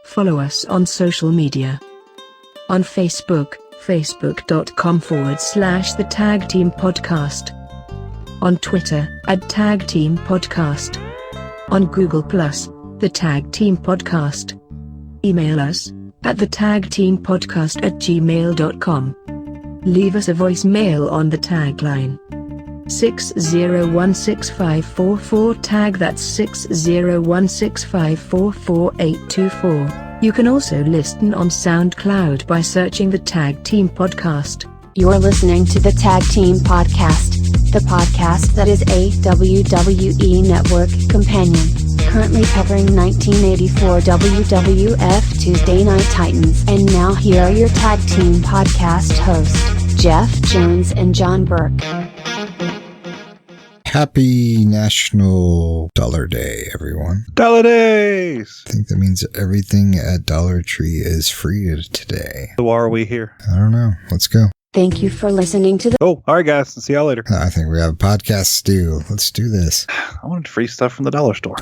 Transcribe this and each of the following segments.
Follow us on social media. On Facebook, facebook.com/The Tag Team Podcast. On Twitter, @Tag Team Podcast. On Google+, The Tag Team Podcast. Email us at thetagteampodcast@gmail.com. Leave us a voicemail on the tagline 6016544 tag, that's 60165444824. You can also listen on Soundcloud by searching the Tag Team Podcast. You're listening to the Tag Team Podcast, the podcast that is a WWE Network companion, currently covering 1984 WWF Tuesday Night Titans. And now here are your Tag Team Podcast hosts, Jeff Jones and John Burke. Happy National Dollar Day, everyone. Dollar Days! I think that means everything at Dollar Tree is free today. So why are we here? I don't know. Let's go. Thank you for listening to the... Oh, all right, guys. See y'all later. I think we have a podcast to do. Let's do this. I wanted free stuff from the dollar store.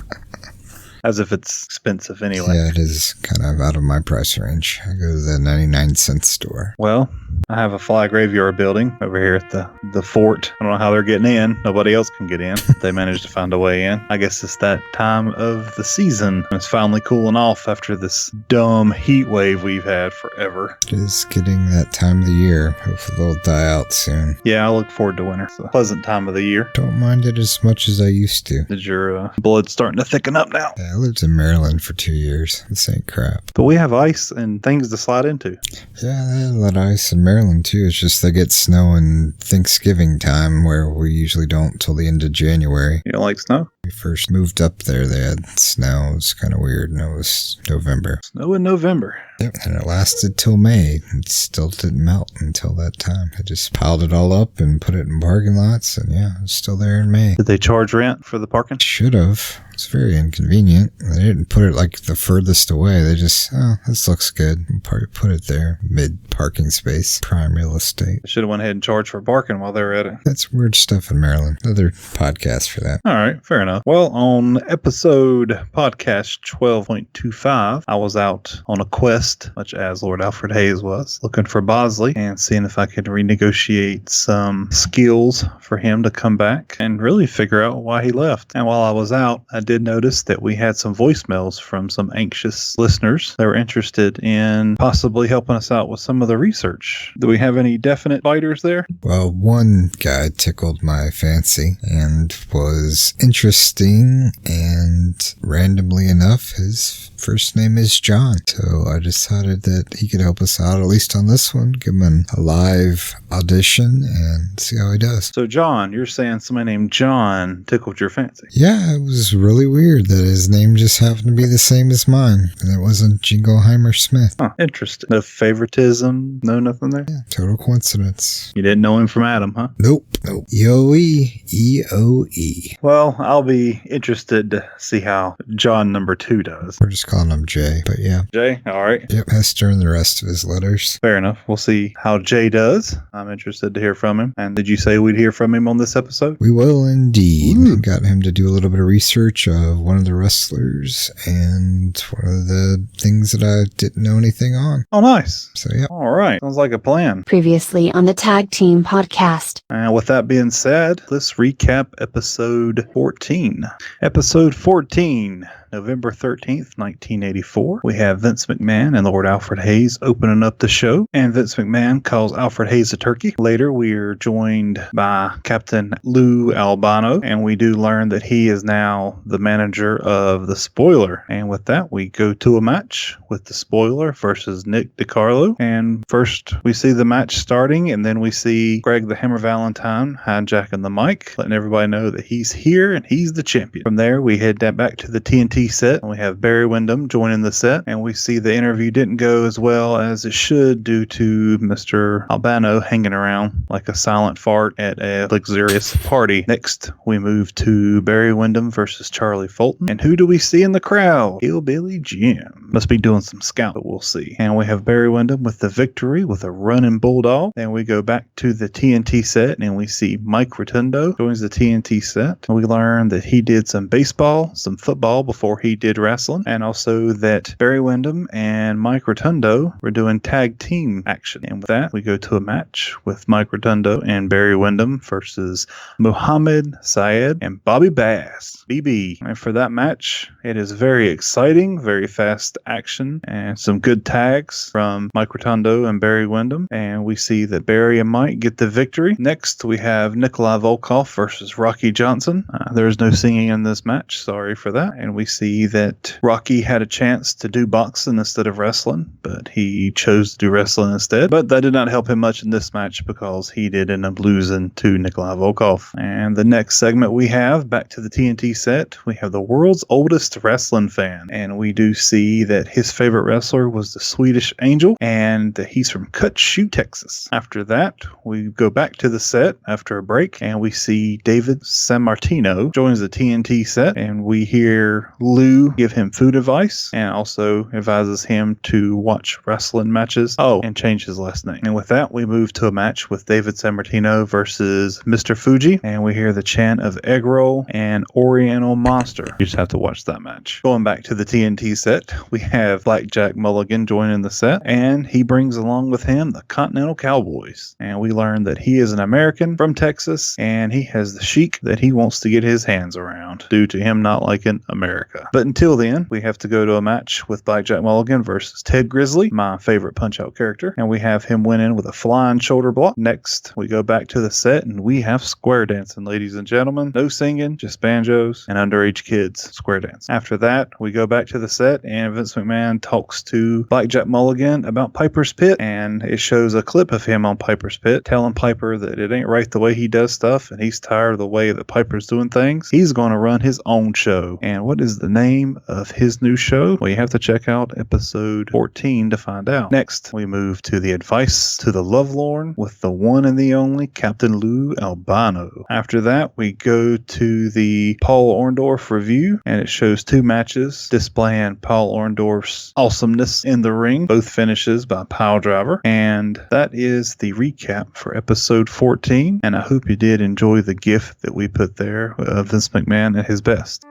As if it's expensive anyway. Yeah, it is kind of out of my price range. I go to the 99-cent store. Well, I have a fly graveyard building over here at the fort. I don't know how they're getting in. Nobody else can get in. They managed to find a way in. I guess it's that time of the season. It's finally cooling off after this dumb heat wave we've had forever. It is getting that time of the year. Hopefully they'll die out soon. Yeah, I look forward to winter. It's a pleasant time of the year. Don't mind it as much as I used to. Is your blood starting to thicken up now? Yeah, I lived in Maryland for 2 years. This ain't crap. But we have ice and things to slide into. Yeah, they had a lot of ice in Maryland too. It's just they get snow in Thanksgiving time where we usually don't till the end of January. You don't like snow? We first moved up there, they had snow. It was kind of weird, and it was November. Snow in November. Yep, and it lasted till May. It still didn't melt until that time. I just piled it all up and put it in parking lots, and yeah, it's still there in May. Did they charge rent for the parking? Should have. It's very inconvenient. They didn't put it like the furthest away. They just, oh, this looks good. We'll probably put it there, mid-parking space, prime real estate. They should have went ahead and charged for parking while they were at it. That's weird stuff in Maryland. Another podcast for that. All right, fair enough. Well, on podcast 12.25, I was out on a quest, much as Lord Alfred Hayes was, looking for Bosley and seeing if I could renegotiate some skills for him to come back and really figure out why he left. And while I was out, I did notice that we had some voicemails from some anxious listeners that were interested in possibly helping us out with some of the research. Do we have any definite biters there? Well, one guy tickled my fancy and was interesting, and randomly enough, his first name is John. So I decided that he could help us out, at least on this one, give him a live audition and see how he does. So John, you're saying somebody named John tickled your fancy? Yeah, it was really weird that his name just happened to be the same as mine, and it wasn't Jingleheimer Smith. Huh, interesting. No favoritism, no nothing there? Yeah, total coincidence. You didn't know him from Adam, huh? Nope. EOE. EOE. Well, I'll be interested to see how John number 2 does. We're just calling him Jay, but yeah. Jay, all right. Yep, Hester and the rest of his letters. Fair enough. We'll see how Jay does. I'm interested to hear from him. And did you say we'd hear from him on this episode? We will indeed. Ooh. Got him to do a little bit of research of one of the wrestlers and one of the things that I didn't know anything on. Oh, nice. So yeah. All right. Sounds like a plan. Previously on the Tag Team Podcast. And with that being said, let's recap episode 14. Episode 14. November 13th, 1984. We have Vince McMahon and Lord Alfred Hayes opening up the show, and Vince McMahon calls Alfred Hayes a turkey. Later, we are joined by Captain Lou Albano, and we do learn that he is now the manager of the Spoiler. And with that, we go to a match with the Spoiler versus Nick DiCarlo. And first, we see the match starting, and then we see Greg the Hammer Valentine hijacking the mic, letting everybody know that he's here and he's the champion. From there, we head back to the TNT set, and we have Barry Windham joining the set, and we see the interview didn't go as well as it should due to Mr. Albano hanging around like a silent fart at a luxurious party. Next, we move to Barry Windham versus Charlie Fulton, and who do we see in the crowd? Hillbilly Jim. Must be doing some scout, but we'll see. And we have Barry Windham with the victory with a running bulldog. Then we go back to the TNT set, and we see Mike Rotundo joins the TNT set, and we learn that he did some baseball, some football before before he did wrestling, and also that Barry Windham and Mike Rotundo were doing tag team action. And with that, we go to a match with Mike Rotundo and Barry Windham versus Muhammad Syed and Bobby Bass, BB. And for that match, it is very exciting, very fast action, and some good tags from Mike Rotundo and Barry Windham. And we see that Barry and Mike get the victory. Next, we have Nikolai Volkov versus Rocky Johnson. There's no singing in this match. Sorry for that. And we see that Rocky had a chance to do boxing instead of wrestling, but he chose to do wrestling instead. But that did not help him much in this match because he did end up losing to Nikolai Volkov. And the next segment we have, back to the TNT set, we have the world's oldest wrestling fan. And we do see that his favorite wrestler was the Swedish Angel, and that he's from Cut Shoe, Texas. After that, we go back to the set after a break, and we see David Sammartino joins the TNT set, and we hear Lou give him food advice and also advises him to watch wrestling matches. Oh, and change his last name. And with that, we move to a match with David Sammartino versus Mr. Fuji, and we hear the chant of egg roll and Oriental Monster. You just have to watch that match. Going back to the TNT set, we have Blackjack Mulligan joining the set, and he brings along with him the Continental Cowboys. And we learn that he is an American from Texas, and he has the chic that he wants to get his hands around due to him not liking America. But until then, we have to go to a match with Blackjack Mulligan versus Ted Grizzly, my favorite Punch-Out character, and we have him winning with a flying shoulder block. Next, we go back to the set, and we have square dancing, ladies and gentlemen. No singing, just banjos and underage kids square dance. After that, we go back to the set, and Vince McMahon talks to Blackjack Mulligan about Piper's Pit, and it shows a clip of him on Piper's Pit telling Piper that it ain't right the way he does stuff, and he's tired of the way that Piper's doing things. He's going to run his own show. And what is the name of his new show? Well, you have to check out episode 14 to find out. Next, we move to the advice to the lovelorn with the one and the only Captain Lou Albano. After that, we go to the Paul Orndorff review, and it shows two matches displaying Paul Orndorff's awesomeness in the ring, both finishes by pile driver. And that is the recap for episode 14, and I hope you did enjoy the gift that we put there of Vince McMahon at his best.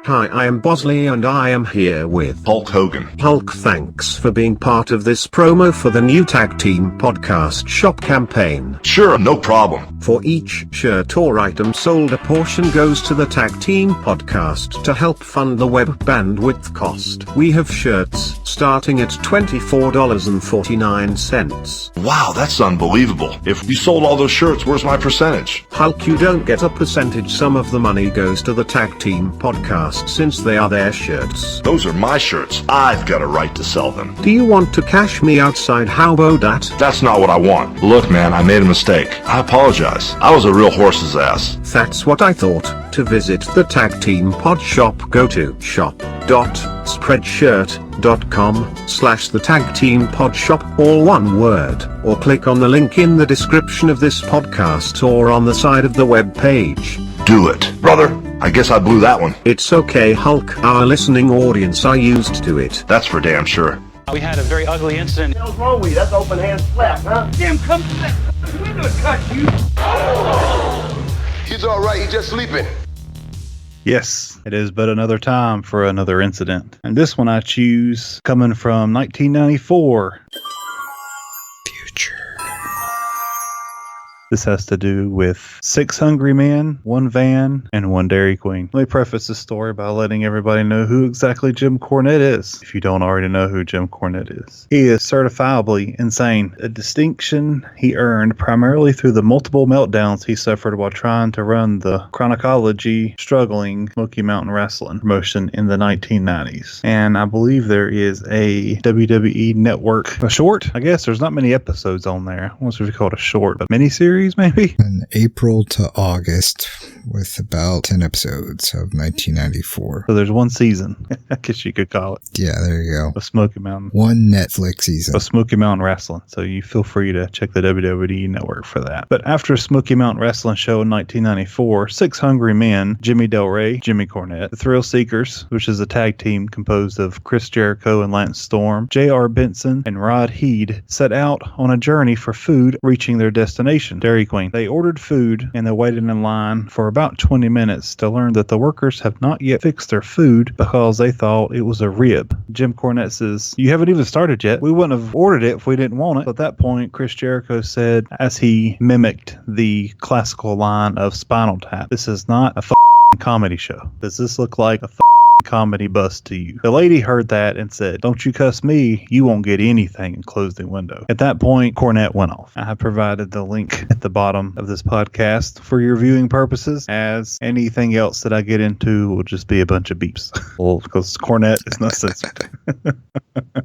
Hi, I am Bosley and I am here with Hulk Hogan. Hulk, thanks for being part of this promo for the new Tag Team Podcast Shop campaign. Sure, no problem. For each shirt or item sold, a portion goes to the Tag Team Podcast to help fund the web bandwidth cost. We have shirts starting at $24.49. Wow, that's unbelievable. If you sold all those shirts, where's my percentage? Hulk, you don't get a percentage. Some of the money goes to the Tag Team Podcast since they are their shirts. Those are my shirts. I've got a right to sell them. Do you want to cash me outside? How about that? That's not what I want. Look, man, I made a mistake. I apologize. I was a real horse's ass. That's what I thought. To visit the Tag Team Pod Shop, go to shop.spreadshirt.com/the Tag Team Pod Shop, all one word, or click on the link in the description of this podcast or on the side of the web page. Do it. Brother, I guess I blew that one. It's okay, Hulk. Our listening audience are used to it. That's for damn sure. We had a very ugly incident. What's wrong with you? That's open hand slap, huh? Jim, come back. We're gonna cut you. He's all right. He's just sleeping. Yes, it is but another time for another incident. And this one I choose coming from 1994. Future. This has to do with 6 hungry men, 1 van, and 1 Dairy Queen. Let me preface this story by letting everybody know who exactly Jim Cornette is, if you don't already know who Jim Cornette is. He is certifiably insane, a distinction he earned primarily through the multiple meltdowns he suffered while trying to run the chronology struggling Smoky Mountain Wrestling promotion in the 1990s. And I believe there is a WWE Network, a short, I guess. There's not many episodes on there. I wonder if you call it a short, but miniseries maybe? In April to August with about 10 episodes of 1994. So there's 1 season, I guess you could call it. Yeah, there you go. Of Smoky Mountain. 1 Netflix season. Of Smoky Mountain Wrestling. So you feel free to check the WWE Network for that. But after Smoky Mountain Wrestling show in 1994, 6 hungry men, Jimmy Del Rey, Jimmy Cornette, the Thrill Seekers, which is a tag team composed of Chris Jericho and Lance Storm, J.R. Benson, and Rod Heed, set out on a journey for food, reaching their destination, Dairy Queen. They ordered food and they waited in line for about 20 minutes to learn that the workers have not yet fixed their food because they thought it was a rib. Jim Cornette says, "You haven't even started yet. We wouldn't have ordered it if we didn't want it." At that point, Chris Jericho said, as he mimicked the classical line of Spinal Tap, "This is not a comedy show. Does this look like a comedy bust to you?" The lady heard that and said, "Don't you cuss me, you won't get anything," and closed the window. At that point, Cornette went off. I have provided the link at the bottom of this podcast for your viewing purposes, as anything else that I get into will just be a bunch of beeps. Well, because Cornette is not censored.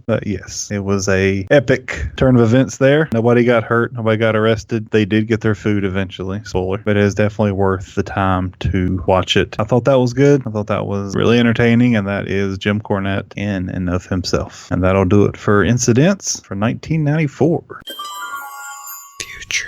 But yes, it was a epic turn of events there. Nobody got hurt. Nobody got arrested. They did get their food eventually. Spoiler. But it is definitely worth the time to watch it. I thought that was good. I thought that was really entertaining, and that is Jim Cornette in and of himself. And that'll do it for Incidents for 1994. Future.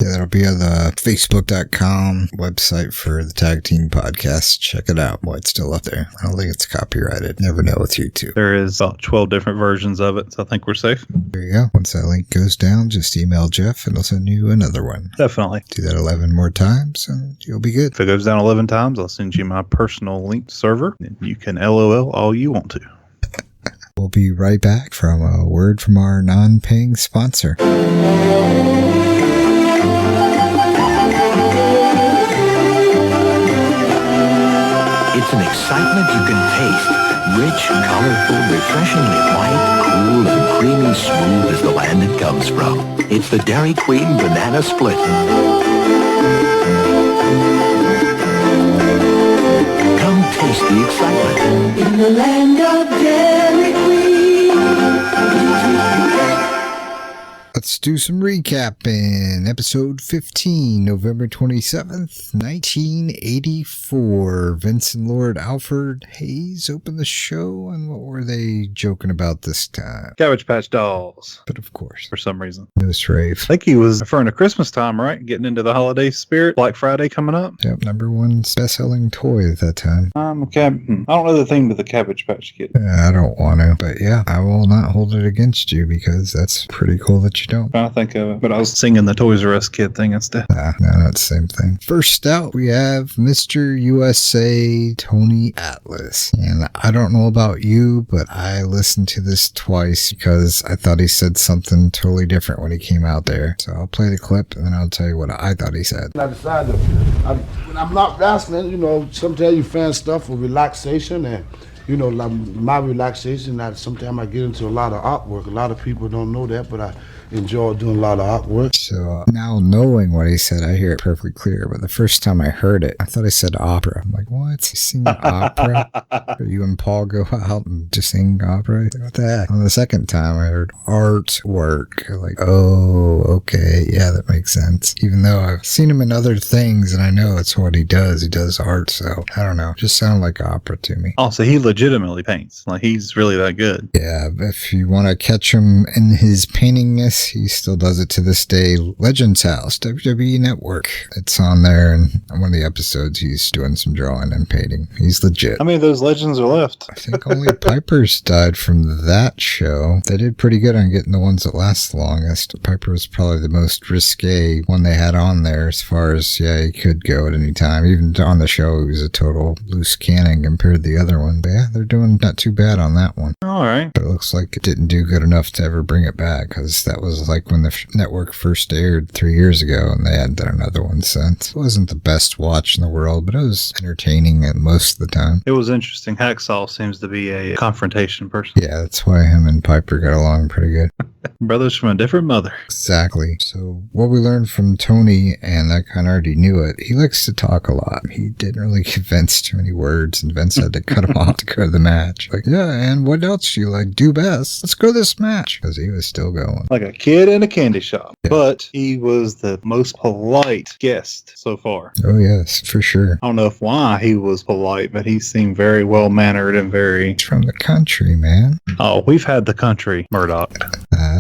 Yeah, that'll be on the Facebook.com website for the Tag Team Podcast. Check it out while it's still up there. I don't think it's copyrighted. Never know with YouTube. There is about 12 different versions of it, so I think we're safe. There you go. Once that link goes down, just email Jeff and he'll send you another one. Definitely. Do that 11 more times and you'll be good. If it goes down 11 times, I'll send you my personal link server, and you can LOL all you want to. We'll be right back from a word from our non-paying sponsor. It's an excitement you can taste. Rich, colorful, refreshingly white, cool, and creamy smooth as the land it comes from. It's the Dairy Queen Banana Split. Come taste the excitement. In the land of Dairy Queen. Let's do some recapping. Episode 15, November 27th, 1984. Vince and Lord Alfred Hayes opened the show, and what were they joking about this time? Cabbage Patch Dolls. But of course, For some reason. Nose Rave. I think he was referring to Christmas time, right? Getting into the holiday spirit. Black Friday coming up. Yep, number one best-selling toy at that time. I don't know the thing with the Cabbage Patch Kid. I don't want to, but yeah, I will not hold it against you because that's pretty cool that you don't. I think of it, but I was singing the Toys R Us Kid thing instead. No, not the same thing. First out, we have Mr. USA Tony Atlas. And I don't know about you, but I listened to this twice because I thought he said something totally different when he came out there. So I'll play the clip and then I'll tell you what I thought he said. I decided when I'm not wrestling, sometimes you find stuff for relaxation and like my relaxation, sometimes I get into a lot of artwork. A lot of people don't know that, but I enjoy doing a lot of artwork. So now knowing what he said, I hear it perfectly clear. But the first time I heard it, I thought he said opera. I'm like, what? He's singing opera? Or you and Paul go out and just sing opera? Like, what the heck? On the second time, I heard artwork. Like, oh, okay. Yeah, that makes sense. Even though I've seen him in other things and I know it's what he does. He does art. So I don't know. Just sounded like opera to me. Also, he legitimately paints. Like, he's really that good. Yeah, if you want to catch him in his paintingness, he still does it to this day. Legends House, WWE Network. It's on there, and on one of the episodes, he's doing some drawing and painting. He's legit. How many of those legends are left? I think only Piper's died from that show. They did pretty good on getting the ones that last the longest. Piper was probably the most risque one they had on there as far as, he could go at any time. Even on the show, he was a total loose cannon compared to the other one. But yeah, they're doing not too bad on that one. All right. But it looks like it didn't do good enough to ever bring it back, because that was like when the network first aired 3 years ago, and they hadn't done another one since. It wasn't the best watch in the world, but it was entertaining at most of the time. It was interesting. Hacksaw seems to be a confrontation person. Yeah, that's why him and Piper got along pretty good. Brothers from a different mother. Exactly. So what we learned from Tony, and I kind of already knew it, he likes to talk a lot. He didn't really give Vince too many words, and Vince had to cut him off to go to the match. Like, yeah, and what else you like do best? Let's go to this match. Because he was still going. Like a kid in a candy shop. Yeah. But he was the most polite guest so far. Oh, yes, for sure. I don't know why he was polite, but he seemed very well-mannered and very... He's from the country, man. Oh, we've had the country, Murdoch.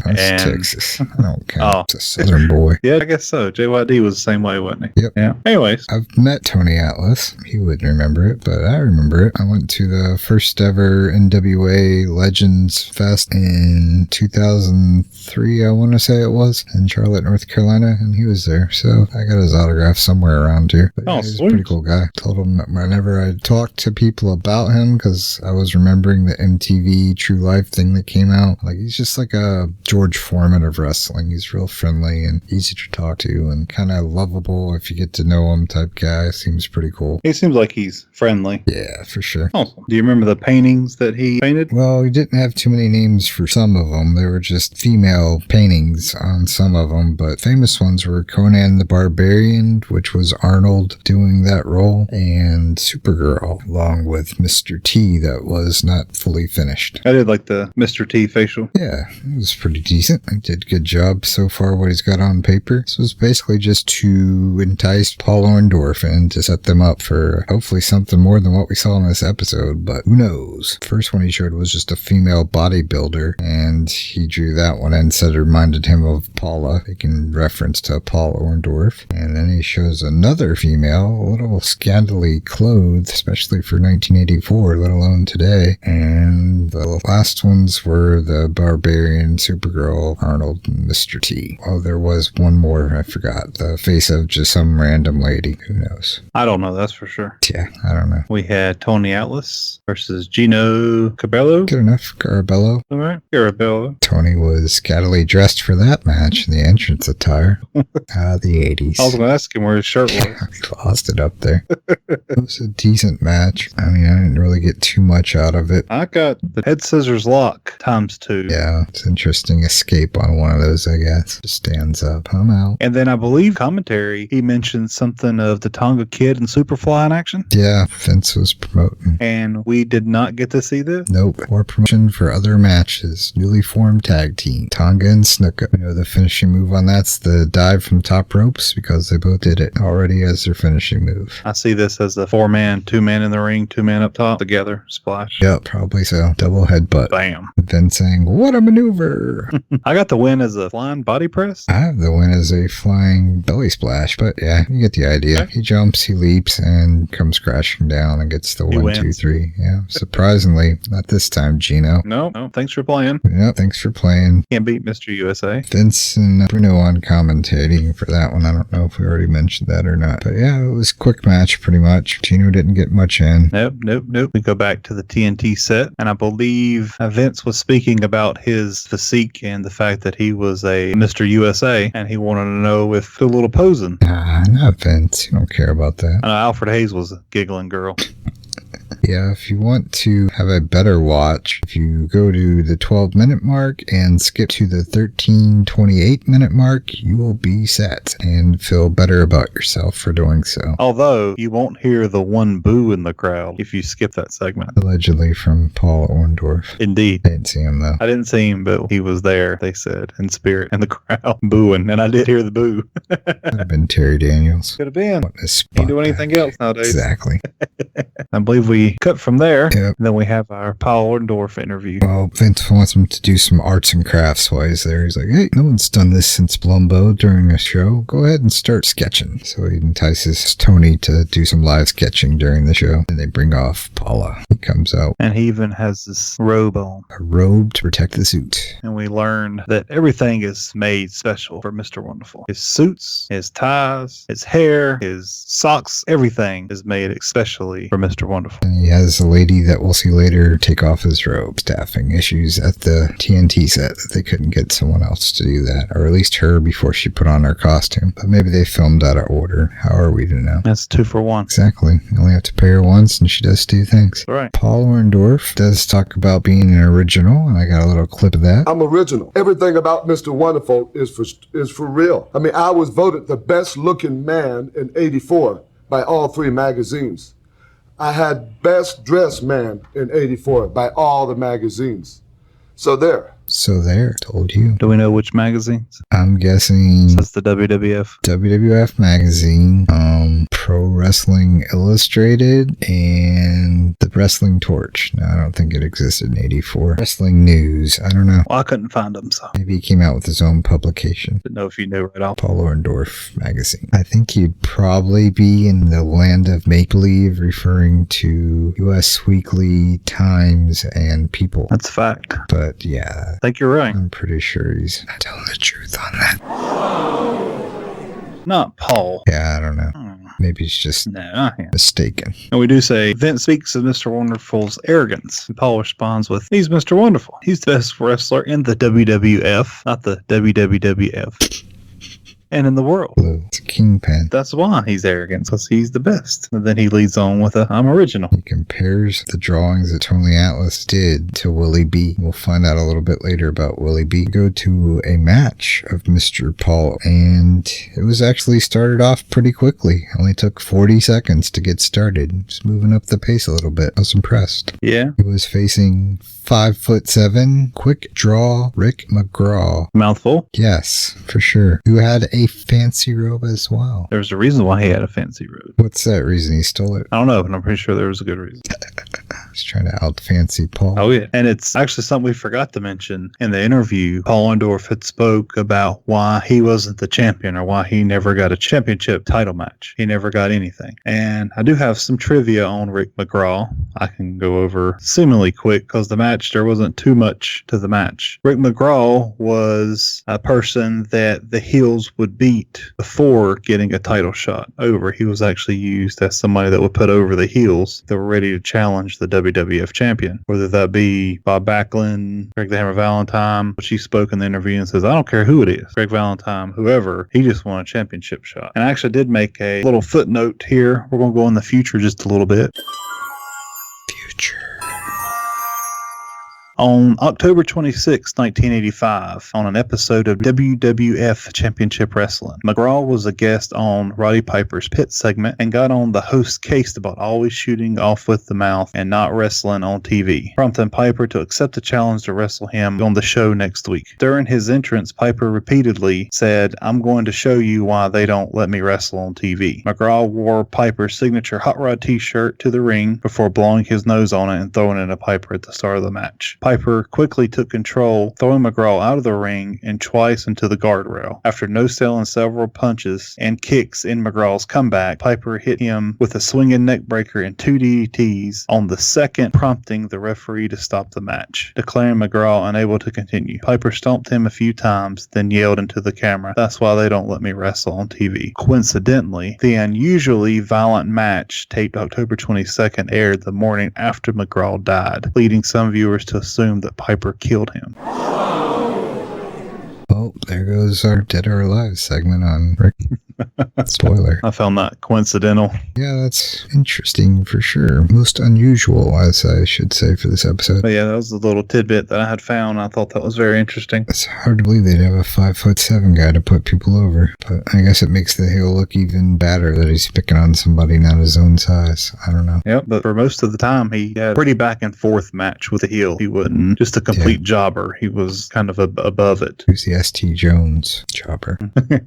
That's Texas. I don't count. It's a Southern boy. Yeah, I guess so. JYD was the same way, wasn't he? Yep. Yeah. Anyways. I've met Tony Atlas. He wouldn't remember it, but I remember it. I went to the first ever NWA Legends Fest in 2003, I want to say it was, in Charlotte, North Carolina, and he was there. So I got his autograph somewhere around here. But yeah, he's a pretty cool guy. Told him that whenever I talked to people about him, because I was remembering the MTV True Life thing that came out, like he's just like a George Foreman of wrestling. He's real friendly and easy to talk to and kind of lovable if you get to know him type guy. Seems pretty cool. He seems like he's friendly. Yeah, for sure. Awesome. Do you remember the paintings that he painted? Well, he didn't have too many names for some of them. They were just female paintings on some of them, but famous ones were Conan the Barbarian, which was Arnold doing that role, and Supergirl, along with Mr. T that was not fully finished. I did like the Mr. T facial. Yeah, it was pretty decent. I did a good job so far what he's got on paper. This was basically just to entice Paul Orndorff and to set them up for hopefully something more than what we saw in this episode, but who knows. First one he showed was just a female bodybuilder, and he drew that one and said it reminded him of Paula, making reference to Paul Orndorff. And then he shows another female, a little scantily clothed, especially for 1984, let alone today. And the last ones were the Barbarian, Supergirl, Arnold, and Mr. T. Oh, there was one more, I forgot. The face of just some random lady. Who knows? I don't know, that's for sure. Yeah, I don't know. We had Tony Atlas versus Gino Cabello. Good enough. Garabello. All right. Garabello. Tony was scantily dressed for that match in the entrance attire. The 80s. I was going to ask him where his shirt was. I lost it up there. It was a decent match. I mean, I didn't really get too much out of it. I got the head scissors lock ×2. Yeah, it's interesting escape on one of those, I guess. Just stands up. I'm out. And then I believe commentary, he mentioned something of the Tonga Kid and Superfly in action. Yeah, Vince was promoting. And we did not get to see this? Nope. More promotion for other matches. Newly formed tag team. Tonga and Snuka. You know, the finishing move on that's the dive from top ropes because they both did it already as their finishing move. I see this as a 4-man, 2-man in the ring, 2-man up top together splash. Yep, probably so. Double headbutt. Bam. Vince saying, what a maneuver. I got the win as a flying body press. I have the win as a flying belly splash, but yeah, you get the idea. Okay. He jumps, he leaps, and comes crashing down and gets the 1, 2, 3. Yeah, surprisingly, not this time, Gino. No, thanks for playing. Yep, thanks for playing. Can't beat Mr. USA. Vince and Bruno on commentating for that one. I don't know if we already mentioned that or not, but yeah, it was a quick match pretty much. Gino didn't get much in. Nope. We go back to the TNT set, and I believe Vince was speaking about his physique and the fact that he was a Mr. USA, and he wanted to know if a little posing. Not Vince. You don't care about that. Alfred Hayes was a giggling girl. Yeah, if you want to have a better watch, if you go to the 12-minute mark and skip to the 13:28-minute mark, you will be set and feel better about yourself for doing so. Although, you won't hear the one boo in the crowd if you skip that segment. Allegedly from Paul Orndorff. Indeed. I didn't see him, though. I didn't see him, but he was there, they said, in spirit, in the crowd, booing, and I did hear the boo. Could have been Terry Daniels. Could have been. Can't do anything else nowadays. Exactly. I believe we cut from there. Yep. And then we have our Paul Orndorff interview. Well, Vince wants him to do some arts and crafts while he's there. He's like, hey, no one's done this since Blumbo during a show. Go ahead and start sketching. So he entices Tony to do some live sketching during the show. And they bring off Paula. He comes out. And he even has this robe on. A robe to protect the suit. And we learn that everything is made special for Mr. Wonderful. His suits, his ties, his hair, his socks, everything is made especially for Mr. Wonderful. And he has a lady that we'll see later take off his robe. Staffing issues at the TNT set that they couldn't get someone else to do that, or at least her before she put on her costume. But maybe they filmed out of order. How are we to know? That's 2 for 1. Exactly. You only have to pay her once and she does 2 things. All right. Paul Orndorff does talk about being an original, and I got a little clip of that. I'm original. Everything about Mr. Wonderful is for real. I mean, I was voted the best looking man in '84 by all 3 magazines. I had best dressed man in '84 by all the magazines. So there. So there, told you. Do we know which magazines? I'm guessing That's the WWF. WWF Magazine, Pro Wrestling Illustrated, and the Wrestling Torch. No, I don't think it existed in 84. Wrestling News. I don't know. Well, I couldn't find them, so Maybe he came out with his own publication. didn't know if you knew right off. Paul Orndorff Magazine. I think he'd probably be in the land of make-believe, referring to U.S. Weekly, Times, and People. That's a fact. But yeah, I think you're right. I'm pretty sure he's telling the truth on that. Not Paul. Yeah, I don't know. Maybe he's just No, not him. mistaken. And we do say, Vince speaks of Mr. Wonderful's arrogance. And Paul responds with, he's Mr. Wonderful. He's the best wrestler in the WWF, not the WWF. And in the world. Blue. It's a kingpin. That's why he's arrogant, because he's the best. And then he leads on with I'm original. He compares the drawings that Tony Atlas did to Willie B. We'll find out a little bit later about Willie B. Go to a match of Mr. Paul, and it was actually started off pretty quickly. Only took 40 seconds to get started. Just moving up the pace a little bit. I was impressed. Yeah. He was facing 5'7", quick draw Rick McGraw. Mouthful. Yes, for sure. Who had a fancy robe as well. There's a reason why he had a fancy robe. What's that reason? He stole it? I don't know, but I'm pretty sure there was a good reason. He's trying to out fancy Paul. Oh, yeah. And it's actually something we forgot to mention in the interview. Paul Orndorff had spoke about why he wasn't the champion, or why he never got a championship title match. He never got anything. And I do have some trivia on Rick McGraw. I can go over seemingly quick, because the match, there wasn't too much to the match. Rick McGraw was a person that the heels would beat before getting a title shot over. He was actually used as somebody that would put over the heels that were ready to challenge the WWF champion, whether that be Bob Backlund, Greg the Hammer Valentine, which he spoke in the interview and says, I don't care who it is, Greg Valentine, whoever, he just won a championship shot. And I actually did make a little footnote here. We're going to go in the future just a little bit. Future. On October 26, 1985, on an episode of WWF Championship Wrestling, McGraw was a guest on Roddy Piper's Pit segment and got on the host's case about always shooting off with the mouth and not wrestling on TV, prompting Piper to accept the challenge to wrestle him on the show next week. During his entrance, Piper repeatedly said, I'm going to show you why they don't let me wrestle on TV. McGraw wore Piper's signature Hot Rod t-shirt to the ring before blowing his nose on it and throwing it at Piper at the start of the match. Piper quickly took control, throwing McGraw out of the ring and twice into the guardrail. After no-selling several punches and kicks in McGraw's comeback, Piper hit him with a swinging neck breaker and 2 DDTs on the second, prompting the referee to stop the match, declaring McGraw unable to continue. Piper stomped him a few times, then yelled into the camera, "That's why they don't let me wrestle on TV." Coincidentally, the unusually violent match, taped October 22nd, aired the morning after McGraw died, leading some viewers to assume that Piper killed him. Well, there goes our Dead or Alive segment on Rick. Spoiler. I found that coincidental. Yeah, that's interesting for sure. Most unusual, as I should say, for this episode. But yeah, that was a little tidbit that I had found. I thought that was very interesting. It's hard to believe they'd have a 5'7" guy to put people over, but I guess it makes the heel look even badder that he's picking on somebody not his own size. I don't know. Yep, but for most of the time, he had a pretty back and forth match with the heel. He wasn't just a complete jobber. He was kind of above it. Who's the S.T. Jones jobber?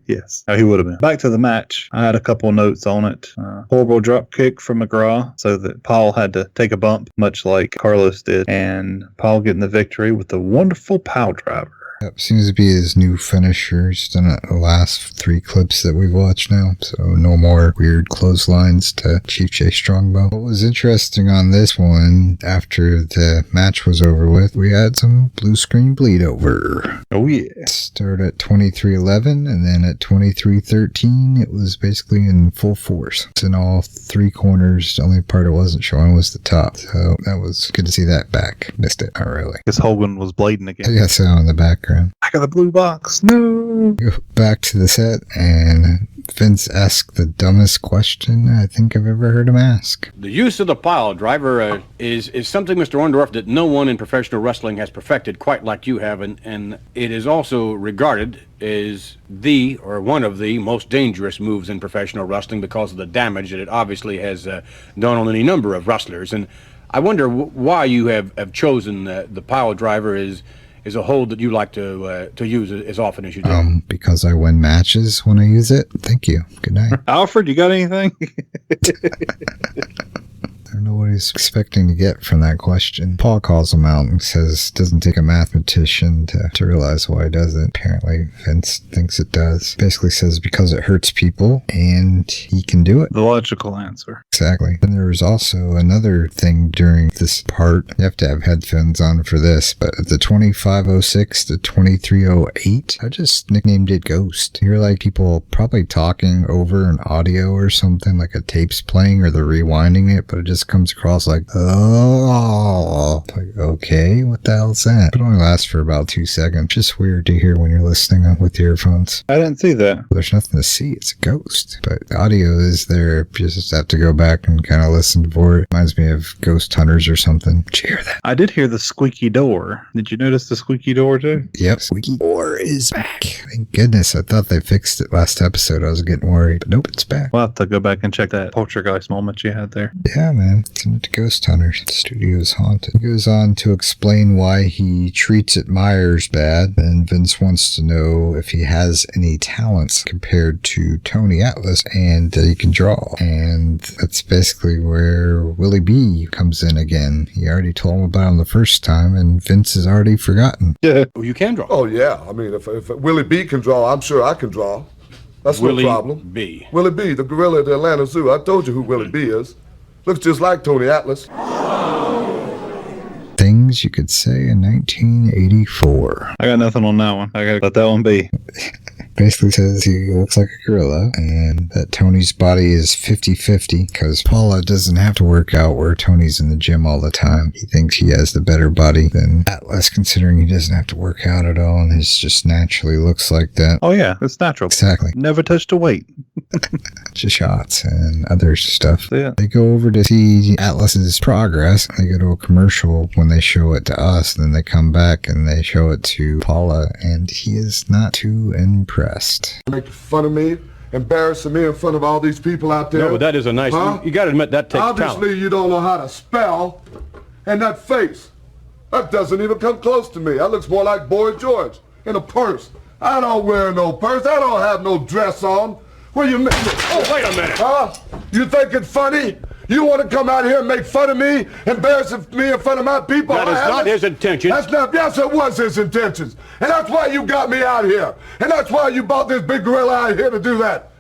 Yes, he would have been. Back to the match. I had a couple notes on it. Horrible drop kick from McGraw, so that Paul had to take a bump, much like Carlos did, and Paul getting the victory with a wonderful pile driver. Yep, seems to be his new finisher. He's done it the last 3 clips that we've watched now, so no more weird clotheslines to Chief J Strongbow. What was interesting on this one, after the match was over with, we had some blue screen bleed over. Oh yeah. It started at 23:11, and then at 23:13, it was basically in full force. It's in all 3 corners. The only part it wasn't showing was the top, so that was good to see that back. Missed it, not really. Because Hogan was blading again. I guess so, in the background. Back of the blue box. No. Go back to the set, and Vince asked the dumbest question I think I've ever heard him ask. The use of the pile driver is something, Mr. Orndorff, that no one in professional wrestling has perfected quite like you have, and it is also regarded as the, or one of the, most dangerous moves in professional wrestling because of the damage that it obviously has done on any number of wrestlers. And I wonder why you have chosen the pile driver as is a hold that you like to use as often as you do? Because I win matches when I use it. Thank you. Good night. Alfred, you got anything? I don't know what he's expecting to get from that question. Paul calls him out and says it doesn't take a mathematician to realize why he does it. Apparently, Vince thinks it does. Basically says because it hurts people and he can do it. The logical answer. Exactly. And there was also another thing during this part. You have to have headphones on for this, but at the 2506 to 2308, I just nicknamed it Ghost. You're like people probably talking over an audio or something, like a tape's playing or they're rewinding it, but it just comes across like, oh, like, okay, what the hell's that? It only lasts for about 2 seconds. Just weird to hear when you're listening with earphones. I didn't see that. There's nothing to see. It's a ghost. But the audio is there. You just have to go back and kind of listen for it. Reminds me of Ghost Hunters or something. Did you hear that? I did hear the squeaky door. Did you notice the squeaky door too? Yep. Squeaky door is back. Thank goodness. I thought they fixed it last episode. I was getting worried. But nope, it's back. We'll have to go back and check that poltergeist moment you had there. Yeah, man. It's into Ghost Hunters. The studio is haunted. He goes on to explain why he treats it Myers bad, and Vince wants to know if he has any talents compared to Tony Atlas and that he can draw. And that's basically where Willie B comes in again. He already told him about him the first time, and Vince has already forgotten. Yeah. Oh, you can draw. Oh, yeah. I mean, if Willie B can draw, I'm sure I can draw. That's Willie no problem. B. Willie B, the gorilla at the Atlanta Zoo. I told you who Willie B is. Looks just like Tony Atlas. Things you could say in 1984. I got nothing on that one. I gotta let that one be. Basically says he looks like a gorilla and that Tony's body is 50-50 because Paula doesn't have to work out where Tony's in the gym all the time. He thinks he has the better body than Atlas considering he doesn't have to work out at all and his just naturally looks like that. Oh yeah, it's natural. Exactly. Never touched a weight. Just shots and other stuff. Yeah. They go over to see Atlas's progress. They go to a commercial when they show it to us. Then they come back and they show it to Paula and he is not too impressed. Make fun of me, embarrassing me in front of all these people out there. No, but that is a nice... Huh? You got to admit, that takes Obviously, talent. you don't know how to spell. And that face, that doesn't even come close to me. That looks more like Boy George in a purse. I don't wear no purse. I don't have no dress on. Where you make it? Oh, wait a minute. Huh? You think it's funny? You want to come out here and make fun of me, embarrassing me in front of my people? That is not his intention. That's not, yes, it was his intentions. And that's why you got me out here. And that's why you bought this big gorilla out here to do that.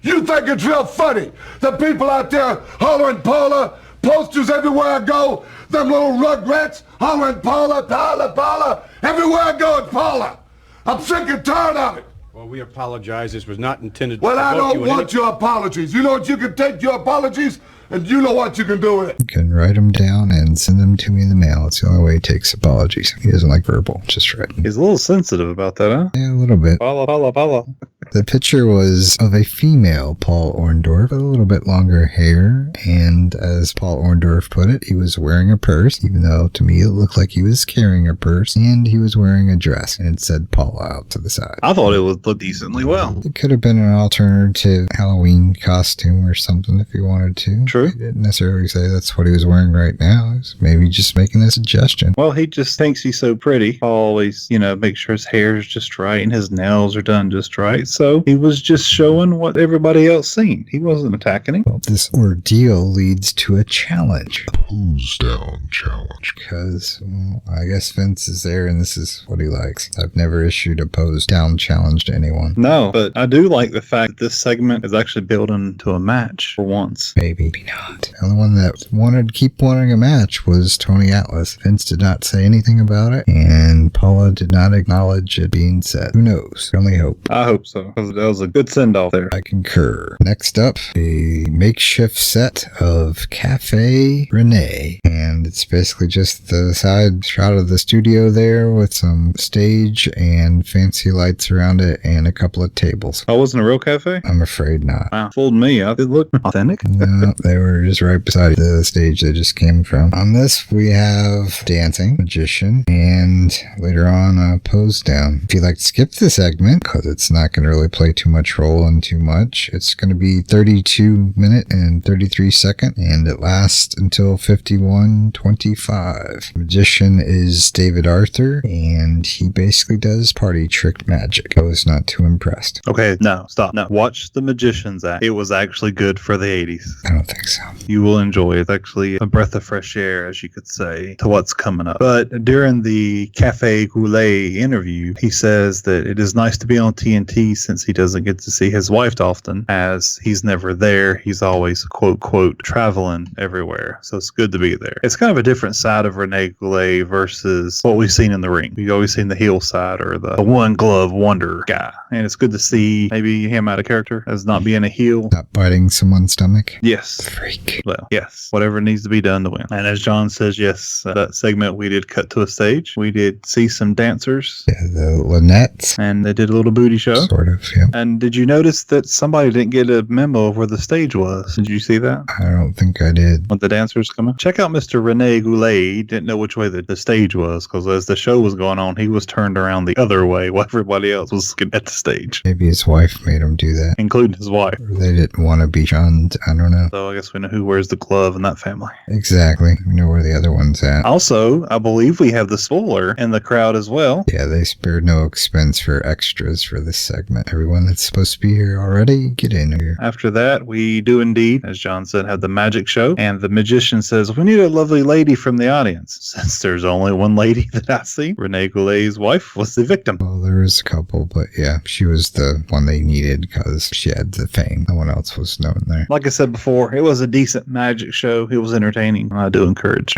You think it's real funny? The people out there hollering Paula, posters everywhere I go, them little rugrats hollering Paula, Paula, Paula. Everywhere I go, it's Paula. I'm sick and tired of it. Well, we apologize. This was not intended to Well, I provoke don't you in want your apologies. You know what? You can take your apologies, and you know what you can do with it. You can write them down and send them to me in the mail. It's the only way he takes apologies. He doesn't like verbal, just written. He's a little sensitive about that, huh? Yeah, a little bit. Paula. The picture was of a female Paul Orndorff with a little bit longer hair, and as Paul Orndorff put it, he was wearing a purse, even though to me it looked like he was carrying a purse, and he was wearing a dress, and it said Paula out to the side. I thought it would look decently well. It could have been an alternative Halloween costume or something if he wanted to. True. He didn't necessarily say that's what he was wearing right now. He's maybe just making a suggestion. Well, he just thinks he's so pretty. Paul always, makes sure his hair is just right and his nails are done just right. So he was just showing what everybody else seen. He wasn't attacking him. Well, this ordeal leads to a challenge. Pose down challenge. Because, I guess Vince is there and this is what he likes. I've never issued a pose down challenge to anyone. No, but I do like the fact that this segment is actually building to a match for once. Maybe not. The only one that keep wanting a match was Tony Atlas. Vince did not say anything about it, and Paula did not acknowledge it being said. Who knows? Only hope. I hope so, because that was a good send-off there. I concur. Next up, a makeshift set of Cafe Rene, and it's basically just the side shot of the studio there with some stage and fancy lights around it and a couple of tables. Oh, wasn't a real cafe? I'm afraid not. Wow, fooled me. It looked authentic. No, they were just right beside the stage they just came from. On this, we have dancing, magician, and later on, pose down. If you'd like to skip the segment, because it's not going to really play too much role and too much. It's going to be 32 minute and 33 second, and it lasts until 51:25. Magician is David Arthur, and he basically does party trick magic. I was not too impressed. Okay, no, stop. No, watch The Magician's Act. It was actually good for the 80s. I don't think so. You will enjoy it. It's actually a breath of fresh air, as you could say, to what's coming up. But during the Cafe Goulet interview, he says that it is nice to be on TNT since he doesn't get to see his wife often, as he's never there. He's always, quote, quote, traveling everywhere. So it's good to be there. It's kind of a different side of Rene Goulet versus what we've seen in the ring. We've always seen the heel side or the one glove wonder guy. And it's good to see maybe him out of character as not being a heel. Not biting someone's stomach? Yes. Freak. Well, yes. Whatever needs to be done to win. And as John says, yes, that segment we did cut to a stage. We did see some dancers. Yeah, the Lynette. And they did a little booty show. Sort of, yeah. And did you notice that somebody didn't get a memo of where the stage was? Did you see that? I don't think I did. When the dancers come in? Check out Mr. Rene Goulet. He didn't know which way the stage was, because as the show was going on, he was turned around the other way while everybody else was at the stage. Maybe his wife made him do that. Including his wife. Or they didn't want to be shunned. I don't know. So I guess we know who wears the glove in that family. Exactly. We know where the other one's at. Also, I believe we have the spoiler in the crowd as well. Yeah, they spared no expense for extras for this segment. Everyone that's supposed to be here already, get in here. After that, we do indeed, as John said, have the magic show. And the magician says, we need a lovely lady from the audience. Since there's only one lady that I see, Rene Goulet's wife was the victim. Well, there was a couple, but yeah, she was the one they needed because she had the fame. No one else was known there. Like I said before, it was a decent magic show. It was entertaining. I do encourage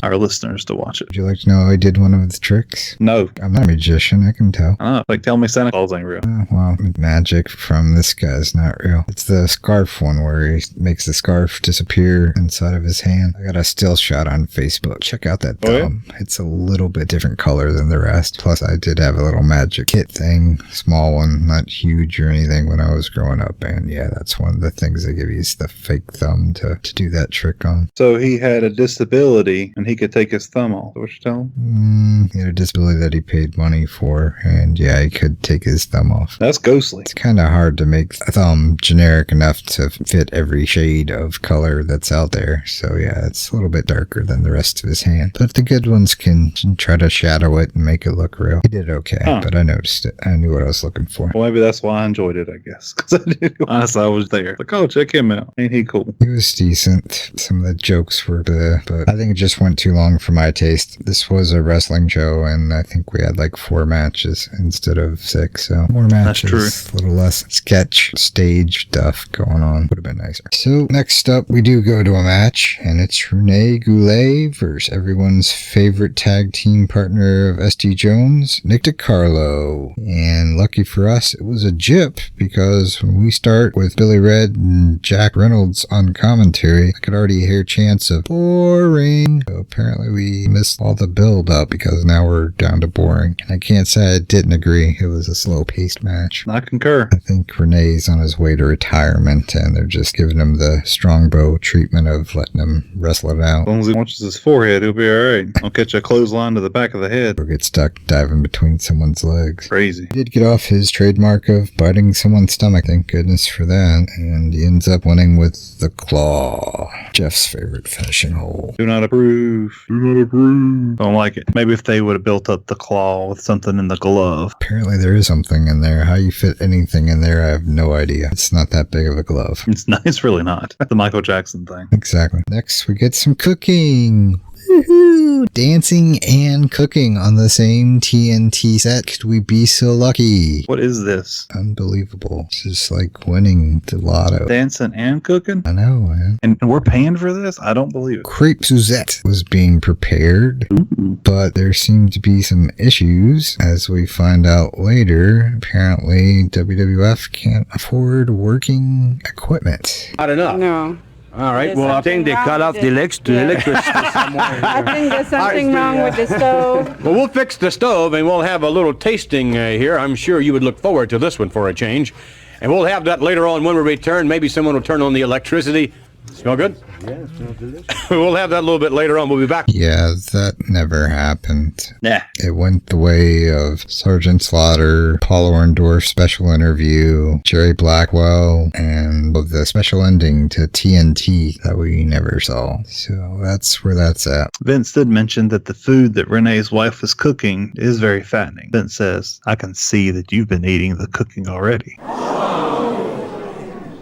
our listeners to watch it. Would you like to know how I did one of the tricks? No. I'm not a magician, I can tell. Like tell me Santa Claus ain't real. Well, magic from this guy's not real. It's the scarf one where he makes the scarf disappear inside of his hand. I got a still shot on Facebook. Check out that thumb. Yeah? It's a little bit different color than the rest. Plus, I did have a little magic kit thing. Small one, not huge or anything when I was growing up. And yeah, that's one of the things they give you is the fake thumb to do that trick on. So he had a disability and he could take his thumb off. Is that what you're telling me? He had a disability that he paid money for. And yeah, he could take his thumb off. That's ghostly. It's kind of hard to make a thumb generic enough to fit every shade of color that's out there. So yeah, it's a little bit darker than the rest of his hand. But the good ones can try to shadow it and make it look real. He did okay, but I noticed it. I knew what I was looking for. Well, maybe that's why I enjoyed it, I guess. Because I did. Honestly, I was there. Like, oh, check him out. Ain't he cool? He was decent. Some of the jokes were but I think it just went too long for my taste. This was a wrestling show, and I think we had like 4 matches instead of 6. So more matches. That's true. A little less sketch stage stuff going on. Would have been nicer. So next up, we do go to a match, and it's Rene Goulet versus everyone's favorite tag team partner of SD Jones, Nick DiCarlo. And lucky for us, it was a jip, because when we start with Billy Red and Jack Reynolds on commentary, I could already hear chants of boring. So apparently we missed all the build up because now we're down to boring. And I can't say I didn't agree. It was a slow paced match. I concur. I think Renee's on his way to retirement and they're just giving him the strongbow treatment of letting him wrestle it out. As long as he watches his forehead, he'll be alright. I'll catch a clothesline to the back of the head. Or get stuck diving between someone's legs. Crazy. He did get off his trademark of biting someone's stomach. Thank goodness for that. And he ends up winning with the claw. Jeff's favorite finishing hold. Do not approve. Do not approve. Don't like it. Maybe if they would have built up the claw with something in the glove. Apparently there is something in there. How you fit anything in there, I have no idea. It's not that big of a glove. It's not. It's really not. The Michael Jackson thing. Exactly. Next, we get some cooking. Woohoo! Dancing and cooking on the same TNT set. Could we be so lucky? What is this? Unbelievable. It's just like winning the lotto. Dancing and cooking? I know, man. And we're paying for this? I don't believe it. Crepe Suzette was being prepared, but there seemed to be some issues. As we find out later, apparently WWF can't afford working equipment. Not enough. No. All right. Well, I think they cut off the electricity somewhere. I think there's something wrong with the stove. Well, we'll fix the stove and we'll have a little tasting here. I'm sure you would look forward to this one for a change. And we'll have that later on when we return. Maybe someone will turn on the electricity. Smell good? Yeah, it smells delicious. We'll have that a little bit later on. We'll be back. Yeah, that never happened. Nah. It went the way of Sergeant Slaughter, Paul Orndorff special interview, Jerry Blackwell, and the special ending to TNT that we never saw. So that's where that's at. Vince did mention that the food that Renee's wife was cooking is very fattening. Vince says, I can see that you've been eating the cooking already.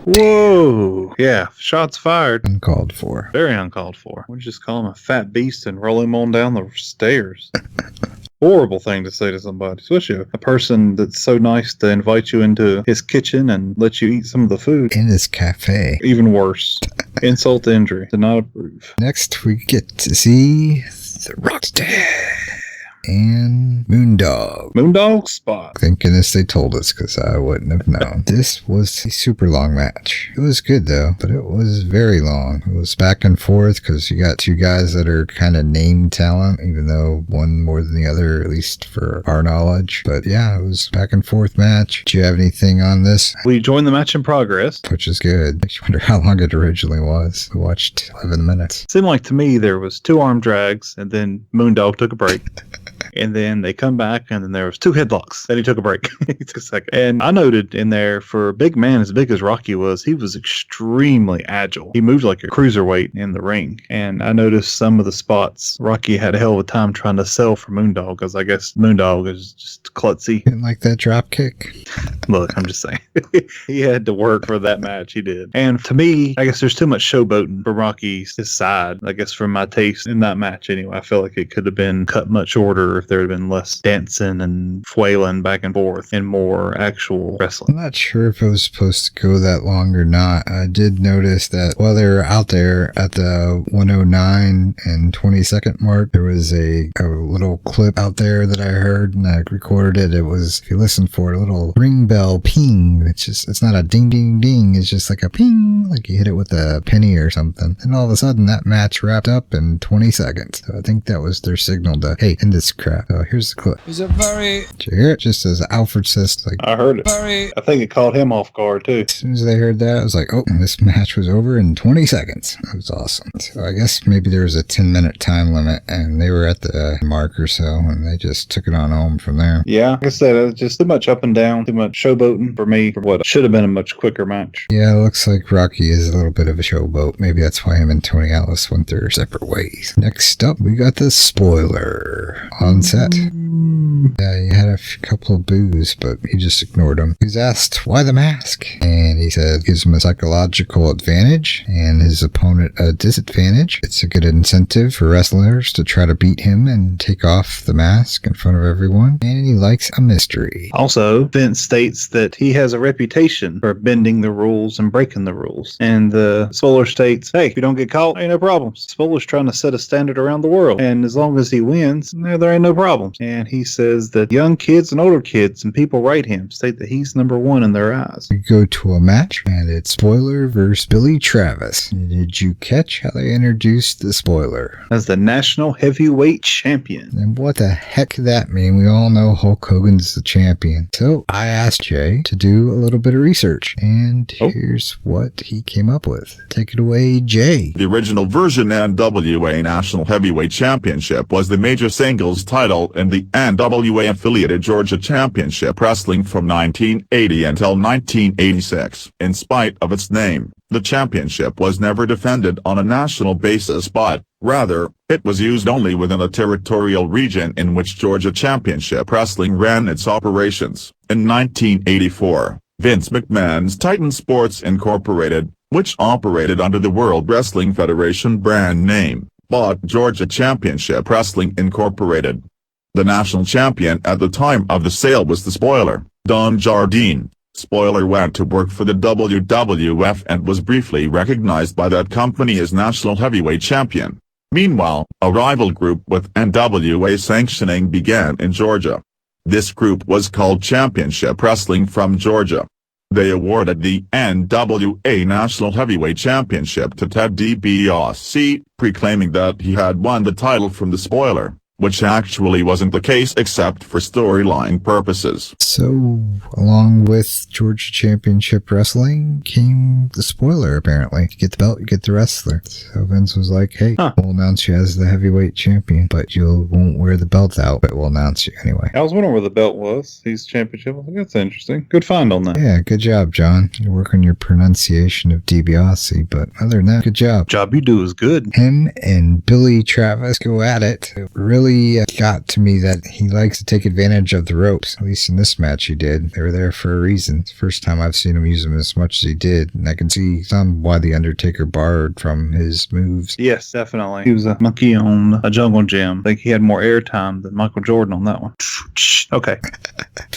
Whoa. Yeah, shots fired. Uncalled for. Very uncalled for. We just call him a fat beast and roll him on down the stairs. Horrible thing to say to somebody, especially a person that's so nice to invite you into his kitchen and let you eat some of the food. In his cafe. Even worse. Insult to injury. Do not approve. Next, we get to see the Rockstar and Moondog. Moondog spot. Thank goodness they told us, because I wouldn't have known. This was a super long match. It was good though, but it was very long. It was back and forth because you got two guys that are kind of name talent, even though one more than the other, at least for our knowledge. But yeah, it was back and forth match. Do you have anything on this? We joined the match in progress, which is good. Makes you wonder how long it originally was. We watched 11 minutes. Seemed like to me there was 2 arm drags, and then Moondog took a break. And then they come back, and then there was 2 headlocks. Then he took a break. He took a second. And I noted in there, for a big man as big as Rocky was, he was extremely agile. He moved like a cruiserweight in the ring. And I noticed some of the spots Rocky had a hell of a time trying to sell for Moondog, because I guess Moondog is just klutzy. Didn't like that drop kick. Look, I'm just saying. He had to work for that match. He did. And to me, I guess there's too much showboating for Rocky's side. I guess from my taste in that match anyway, I feel like it could have been cut much shorter if there had been less dancing and flailing back and forth and more actual wrestling. I'm not sure if it was supposed to go that long or not. I did notice that while they were out there at the 109 and 20-second mark, there was a little clip out there that I heard, and I recorded it. It was, if you listen for it, a little ring bell ping. It's not a ding ding ding, it's just like a ping, like you hit it with a penny or something. And all of a sudden that match wrapped up in 20 seconds. So I think that was their signal to, hey, end this crap. So here's the clip. He's a very... Did you hear it? Just as Alfred says, like... I heard it. I think it caught him off guard, too. As soon as they heard that, I was like, oh, this match was over in 20 seconds. It was awesome. So I guess maybe there was a 10-minute time limit, and they were at the mark or so, and they just took it on home from there. Yeah, like I said, it was just too much up and down, too much showboating for me for what should have been a much quicker match. Yeah, it looks like Rocky is a little bit of a showboat. Maybe that's why him and Tony Atlas went their separate ways. Next up, we got the Spoiler on set. Yeah, he had a couple of boos, but he just ignored them. He was asked, why the mask? And he said, it gives him a psychological advantage and his opponent a disadvantage. It's a good incentive for wrestlers to try to beat him and take off the mask in front of everyone. And he likes a mystery. Also, Vince states that he has a reputation for bending the rules and breaking the rules. And the Spoiler states, hey, if you don't get caught, ain't no problems. Spoiler's trying to set a standard around the world. And as long as he wins, there ain't no problems. And he says that young kids and older kids and people write him state that he's number one in their eyes. We go to a match, and it's Spoiler versus Billy Travis. Did you catch how they introduced the Spoiler? As the National Heavyweight Champion. And what the heck could that mean? We all know Hulk Hogan's the champion. So I asked Jay to do a little bit of research, and here's what he came up with. Take it away, Jay. The original version NWA National Heavyweight Championship was the major singles title in the NWA affiliated Georgia Championship Wrestling from 1980 until 1986. In spite of its name, the championship was never defended on a national basis, but, rather, it was used only within the territorial region in which Georgia Championship Wrestling ran its operations. In 1984, Vince McMahon's Titan Sports Incorporated, which operated under the World Wrestling Federation brand name, bought Georgia Championship Wrestling Incorporated. The national champion at the time of the sale was the Spoiler, Don Jardine. Spoiler went to work for the WWF and was briefly recognized by that company as National Heavyweight Champion. Meanwhile, a rival group with NWA sanctioning began in Georgia. This group was called Championship Wrestling from Georgia. They awarded the NWA National Heavyweight Championship to Ted DiBiase, proclaiming that he had won the title from the Spoiler. which actually wasn't the case except for storyline purposes. So, along with Georgia Championship Wrestling came the spoiler, apparently. You get the belt, you get the wrestler. So Vince was like, hey, we'll announce you as the heavyweight champion, but you won't wear the belt out, but we'll announce you anyway. I was wondering where the belt was. He's championship. I think that's interesting. Good find on that. Yeah, good job, John. You work on your pronunciation of DiBiase, but other than that, good job. Job you do is good. Him and Billy Travis go at it. It really got to me that he likes to take advantage of the ropes. At least in this match he did. They were there for a reason. It's the first time I've seen him use them as much as he did, and I can see some why the Undertaker borrowed from his moves. Yes, definitely. He was a monkey on a jungle gym. I think he had more airtime than Michael Jordan on that one. Okay.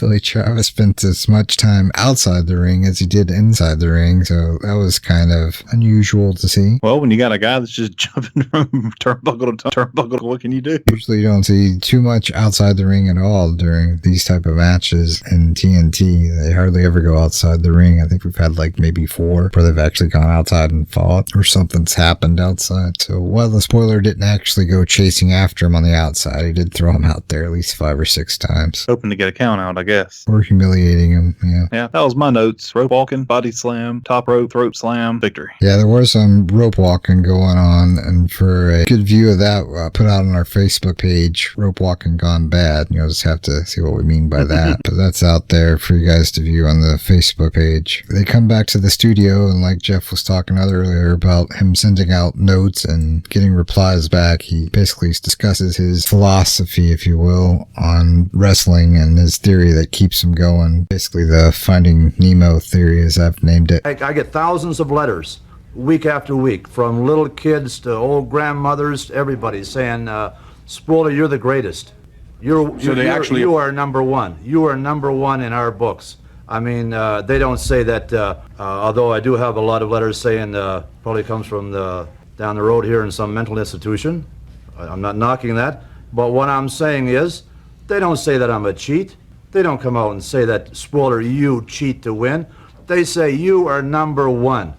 Billy Travis spent as much time outside the ring as he did inside the ring, so that was kind of unusual to see. Well, when you got a guy that's just jumping from turnbuckle to turnbuckle, what can you do? Usually you don't see too much outside the ring at all during these type of matches in TNT. They hardly ever go outside the ring. I think we've had like maybe 4 where they've actually gone outside and fought, or something's happened outside. So while the spoiler didn't actually go chasing after him on the outside, he did throw him out there at least 5 or 6 times. Hoping to get a count out, I guess. Or humiliating him, yeah. Yeah, that was my notes. Rope walking, body slam, top rope, throat slam, victory. Yeah, there was some rope walking going on, and for a good view of that, I put out on our Facebook page, Rope Walking Gone Bad. You'll just have to see what we mean by that. But that's out there for you guys to view on the Facebook page. They come back to the studio, and like Jeff was talking earlier about him sending out notes and getting replies back, he basically discusses his philosophy, if you will, on wrestling and his theory that keeps him going. Basically the Finding Nemo theory, as I've named it. I get thousands of letters week after week from little kids to old grandmothers to everybody saying, Spoiler, you're the greatest. You are number one. You are number one in our books. I mean, they don't say that, although I do have a lot of letters saying probably comes from down the road here in some mental institution. I'm not knocking that. But what I'm saying is, they don't say that I'm a cheat. They don't come out and say that, Spoiler, you cheat to win. They say you are number one.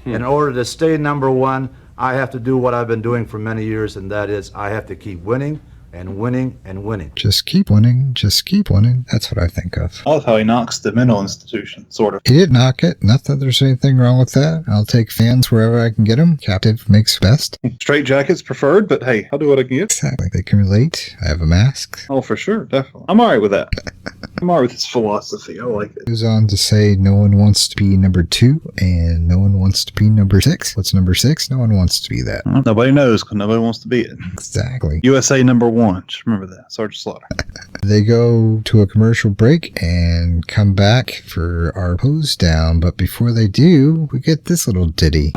In order to stay number one, I have to do what I've been doing for many years, and that is I have to keep winning and winning and winning. Just keep winning. Just keep winning. That's what I think of. I love how he knocks the mental institution, sort of. He did knock it. Not that there's anything wrong with that. I'll take fans wherever I can get them. Captive makes best. Straight jackets preferred, but hey, I'll do what I can get. Exactly. They can relate. I have a mask. Oh, for sure. Definitely. I'm all right with that. I'm all right with his philosophy. I like it. He goes on to say no one wants to be number 2 and no one wants to be number 6. What's number 6? No one wants to be that. Well, nobody knows because nobody wants to be it. Exactly. USA number 1. Just remember that. Sergeant Slaughter. They go to a commercial break and come back for our pose down, but before they do, we get this little ditty.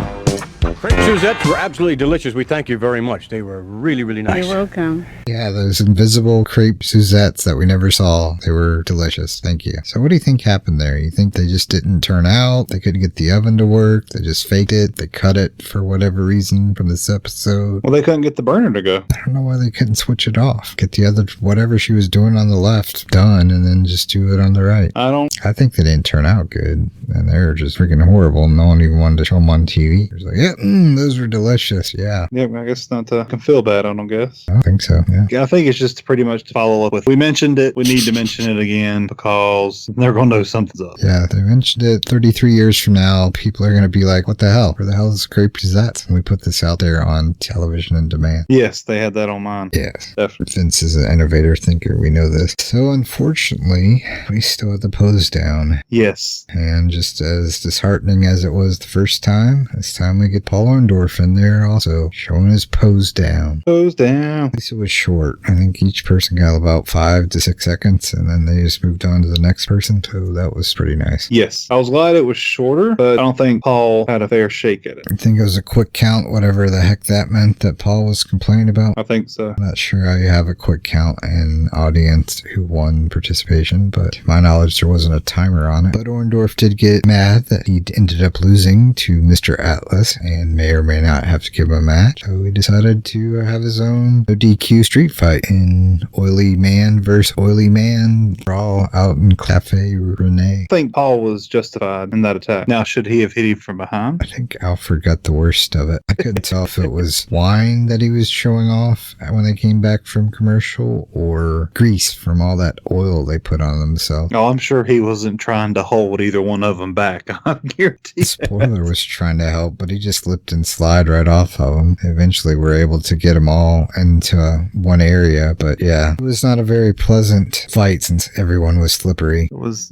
Crepe Suzettes were absolutely delicious. We thank you very much. They were really, really nice. You're welcome. Yeah, those invisible crepe Suzettes that we never saw. They were delicious. Thank you. So what do you think happened there? You think they just didn't turn out? They couldn't get the oven to work? They just faked it? They cut it for whatever reason from this episode? Well, they couldn't get the burner to go. I don't know why they couldn't switch it off. Get the other, whatever she was doing on the left done, and then just do it on the right. I think they didn't turn out good. And they were just freaking horrible. No one even wanted to show them on TV. It was like, yeah, those were delicious. Yeah. Yeah, I guess not to can feel bad on them, guess. I don't think so. Yeah. I think it's just pretty much to follow up with. We mentioned it. We need to mention it again because they're going to know something's up. Yeah, they mentioned it 33 years from now. People are going to be like, what the hell? Where the hell is Crepe Suzette? And we put this out there on television on demand. Yes, they had that on mine. Yes. Definitely. Vince is an innovator thinker. We know this. So unfortunately, we still have the pose down. Yes. And just as disheartening as it was the first time, this time we get Paul Orndorff in there also showing his pose down. Pose down. At least it was short. I think each person got about 5 to 6 seconds and then they just moved on to the next person. So that was pretty nice. Yes. I was glad it was shorter, but I don't think Paul had a fair shake at it. I think it was a quick count, whatever the heck that meant that Paul was complaining about. I think so. I'm not sure how you have a quick count and audience who won participation, but to my knowledge there wasn't a timer on it. But Orndorff did get mad that he ended up losing to Mr. Atlas, and may or may not have to give him a match. So he decided to have his own DQ street fight in Oily Man versus Oily Man, brawl out in Cafe Rene. I think Paul was justified in that attack. Now, should he have hit him from behind? I think Alfred got the worst of it. I couldn't tell if it was wine that he was showing off when they came back from commercial or grease from all that oil they put on themselves. Oh, I'm sure he wasn't trying to hold either one of them back. I guarantee. Spoiler was trying to help, but he just slipped and slid right off of them. Eventually, we're able to get them all into one area, but yeah, it was not a very pleasant fight since everyone was slippery. It was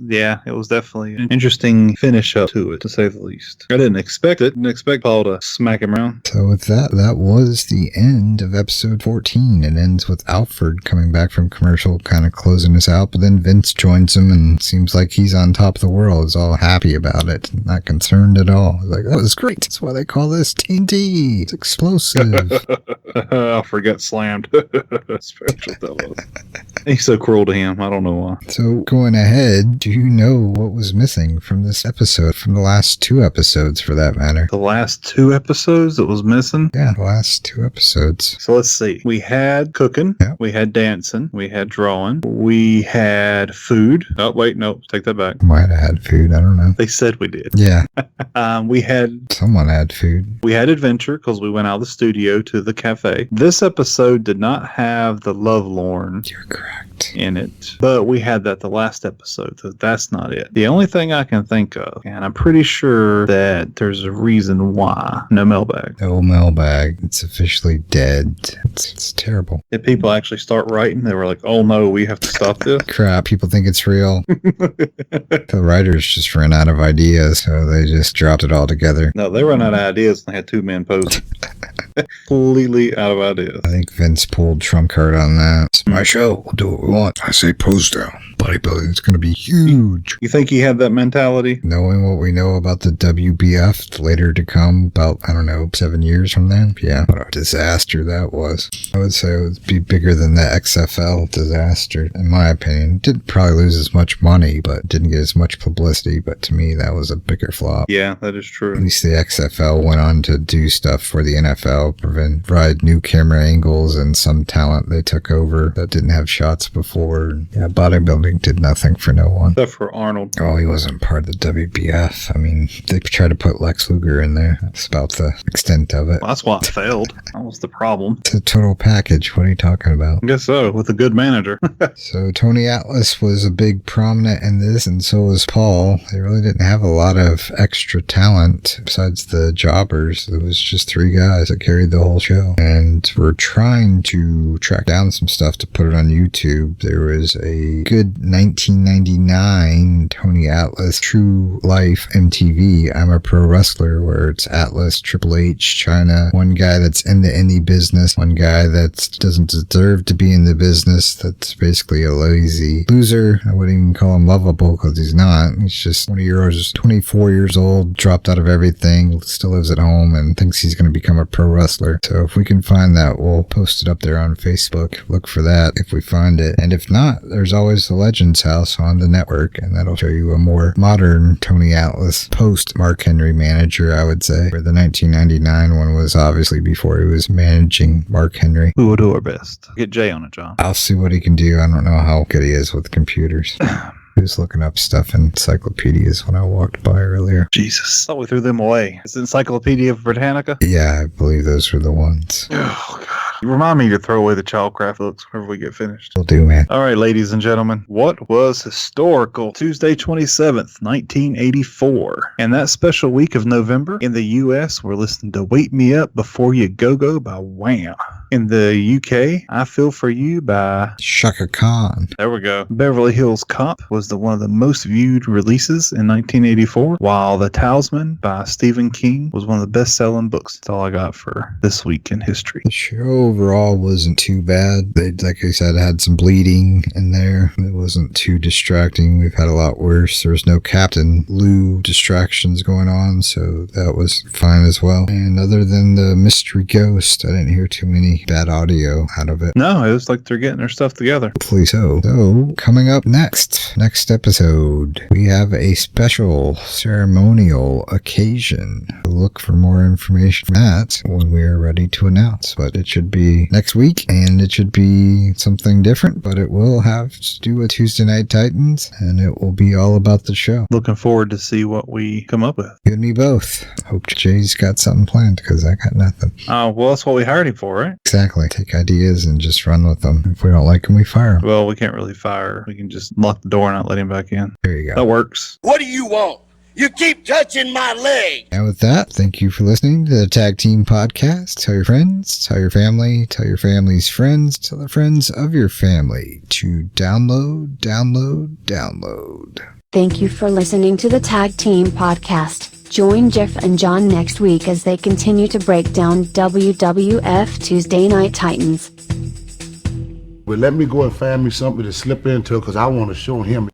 definitely an interesting finish up to it, to say the least. I didn't expect it. Didn't expect Paul to smack him around. So with that was the end of episode 14. It ends with Alfred coming back from commercial, kind of closing us out, but then Vince joins him and seems like he's on top of the world. Is all happy about it, not concerned at all. Like, that was great. That's why they call this TNT. It's explosive. Alfred got slammed. Special that was. He's so cruel to him. I don't know why. So going ahead, do you know what was missing from this episode, from the last 2 episodes for that matter? The last 2 episodes that was missing? Yeah, the last 2 episodes. So let's see. We had cooking. Yeah. We had dancing. We had drawing. We had food. Oh, wait, no. Take that back. Might have had food. I don't know. They said we did. Yeah. We had... Someone had food. We had adventure because we went out of the studio to the cafe. This episode did not have the Lovelorn. You're correct. In it. But we had that the last episode, so that's not it. The only thing I can think of, and I'm pretty sure that there's a reason why, no mailbag. No mailbag. It's officially dead. It's terrible. Did people actually start writing? They were like, oh no, we have to stop this? Crap, people think it's real. The writers just ran out of ideas, so they just dropped it all together. No, they ran out of ideas and they had 2 men posing. Completely out of ideas. I think Vince pulled trump card on that. It's my show. We'll do what we want. I say pose down. Bodybuilding is going to be huge. You think he had that mentality? Knowing what we know about the WWF later to come, about, 7 years from then? Yeah, what a disaster that was. I would say it would be bigger than the XFL disaster, in my opinion. Didn't probably lose as much money, but didn't get as much publicity. But to me, that was a bigger flop. Yeah, that is true. At least the XFL went on to do stuff for the NFL, provide new camera angles and some talent they took over that didn't have shots before. Yeah, bodybuilding did nothing for no one. Except for Arnold. Oh, he wasn't part of the WWF. I mean, they tried to put Lex Luger in there. That's about the extent of it. Well, that's why it failed. That was the problem. It's a total package. What are you talking about? I guess so, with a good manager. So Tony Atlas was a big prominent in this, and so was Paul. They really didn't have a lot of extra talent besides the jobbers. It was just 3 guys that carried the whole show. And we're trying to track down some stuff to put it on YouTube. There was a good 1999 Tony Atlas True Life MTV I'm a Pro Wrestler, where it's Atlas, Triple H, China, one guy that's in the indie business, one guy that doesn't deserve to be in the business, that's basically a lazy loser. I wouldn't even call him lovable because he's not. He's just 24 years old, dropped out of everything, still lives at home and thinks he's going to become a pro wrestler. So if we can find that, we'll post it up there on Facebook. Look for that if we find it. And if not, there's always the Legends House on the network, and that'll show you a more modern Tony Atlas post Mark Henry manager, I would say. Where the 1999 one was obviously before he was managing Mark Henry. We will do our best. Get Jay on it, John. I'll see what he can do. I don't know how good he is with computers. He was looking up stuff in encyclopedias when I walked by earlier. Jesus. I thought we threw them away. It's Encyclopedia Britannica? Yeah, I believe those were the ones. Oh, God. You remind me to throw away the Childcraft books whenever we get finished. Will do, man. All right, ladies and gentlemen. What was historical Tuesday 27th, 1984? And that special week of November, in the U.S., we're listening to Wake Me Up Before You Go-Go by Wham! In the UK, I Feel For You by Shaka Khan. There we go. Beverly Hills Cop was one of the most viewed releases in 1984, while The Talisman by Stephen King was one of the best-selling books. That's all I got for this week in history. The show overall wasn't too bad. They, like I said, had some bleeding in there. It wasn't too distracting. We've had a lot worse. There was no Captain Lou distractions going on, so that was fine as well. And other than the mystery ghost, I didn't hear too many any bad audio out of it. No, it was like they're getting their stuff together. Hopefully so. So, coming up next episode, we have a special ceremonial occasion. Look for more information on that when we are ready to announce. But it should be next week, and it should be something different, but it will have to do with Tuesday Night Titans, and it will be all about the show. Looking forward to see what we come up with. You and me both. Hope Jay's got something planned, because I got nothing. Well, that's what we hired him for, right? Exactly. Take ideas and just run with them. If we don't like them, we fire them. Well, we can't really fire. We can just lock the door and not let him back in. There you go. That works. What do you want? You keep touching my leg. And with that, thank you for listening to the Tag Team Podcast. Tell your friends, tell your family, tell your family's friends, tell the friends of your family to download. Thank you for listening to the Tag Team Podcast. Join Jeff and John next week as they continue to break down WWF Tuesday Night Titans. But let me go and find me something to slip into because I want to show him.